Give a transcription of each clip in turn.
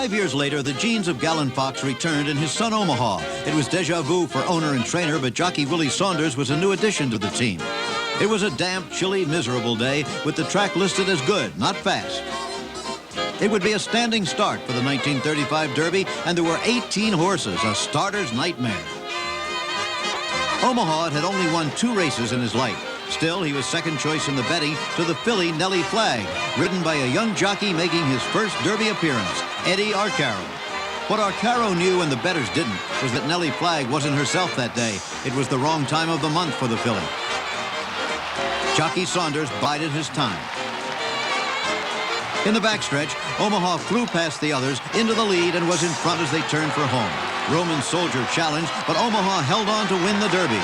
5 years later, the genes of Gallant Fox returned in his son Omaha. It was déjà vu for owner and trainer, but jockey Willie Saunders was a new addition to the team. It was a damp, chilly, miserable day with the track listed as good, not fast. It would be a standing start for the 1935 Derby, and there were 18 horses, a starter's nightmare. Omaha had only won 2 races in his life. Still, he was second choice in the betting to the filly Nellie Flagg, ridden by a young jockey making his first Derby appearance, Eddie Arcaro. What Arcaro knew and the bettors didn't was that Nellie Flagg wasn't herself that day. It was the wrong time of the month for the filly. Jockey Saunders bided his time. In the backstretch, Omaha flew past the others into the lead and was in front as they turned for home. Roman Soldier challenged, but Omaha held on to win the Derby.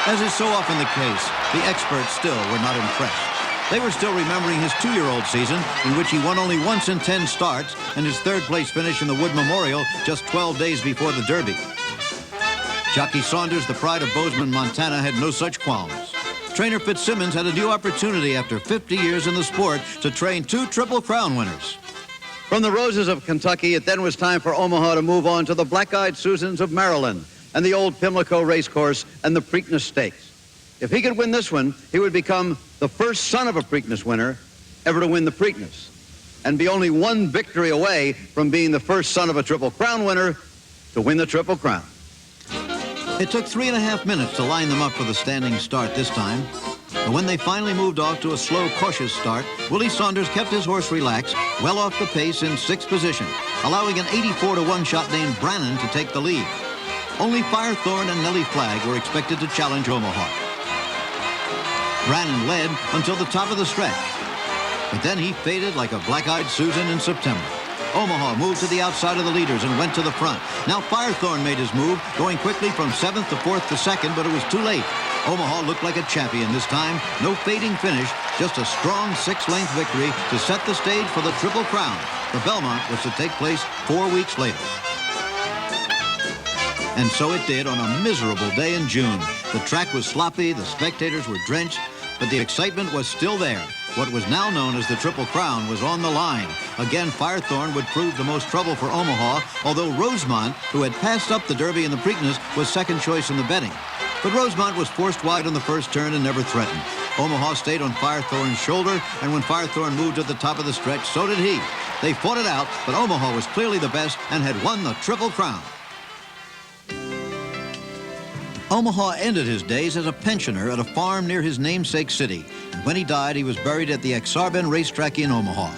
As is so often the case, the experts still were not impressed. They were still remembering his 2-year-old season, in which he won only once in 10 starts, and his third-place finish in the Wood Memorial just 12 days before the Derby. Jockey Saunders, the pride of Bozeman, Montana, had no such qualms. Trainer Fitzsimmons had a new opportunity after 50 years in the sport to train 2 Triple Crown winners. From the Roses of Kentucky, it then was time for Omaha to move on to the Black-Eyed Susans of Maryland and the old Pimlico Racecourse and the Preakness Stakes. If he could win this one, he would become the first son of a Preakness winner ever to win the Preakness, and be only 1 victory away from being the first son of a Triple Crown winner to win the Triple Crown. It took 3.5 minutes to line them up for the standing start this time. But when they finally moved off to a slow, cautious start, Willie Saunders kept his horse relaxed, well off the pace in 6th position, allowing an 84-to-1 shot named Brannan to take the lead. Only Firethorn and Nellie Flagg were expected to challenge Omaha. Brannan led until the top of the stretch, but then he faded like a black-eyed Susan in September. Omaha moved to the outside of the leaders and went to the front. Now Firethorn made his move, going quickly from 7th to 4th to 2nd, but it was too late. Omaha looked like a champion this time. No fading finish, just a strong 6-length victory to set the stage for the Triple Crown. The Belmont was to take place 4 weeks later. And so it did on a miserable day in June. The track was sloppy, the spectators were drenched, but the excitement was still there. What was now known as the Triple Crown was on the line. Again, Firethorn would prove the most trouble for Omaha, although Rosemont, who had passed up the Derby and the Preakness, was second choice in the betting. But Rosemont was forced wide on the first turn and never threatened. Omaha stayed on Firethorn's shoulder, and when Firethorn moved to the top of the stretch, so did he. They fought it out, but Omaha was clearly the best and had won the Triple Crown. Omaha ended his days as a pensioner at a farm near his namesake city. And when he died, he was buried at the Exarban racetrack in Omaha.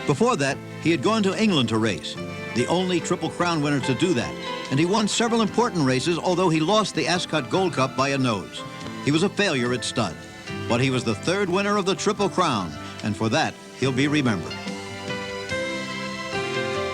Before that, he had gone to England to race, the only Triple Crown winner to do that. And he won several important races, although he lost the Ascot Gold Cup by a nose. He was a failure at stud. But he was the 3rd winner of the Triple Crown, and for that, he'll be remembered.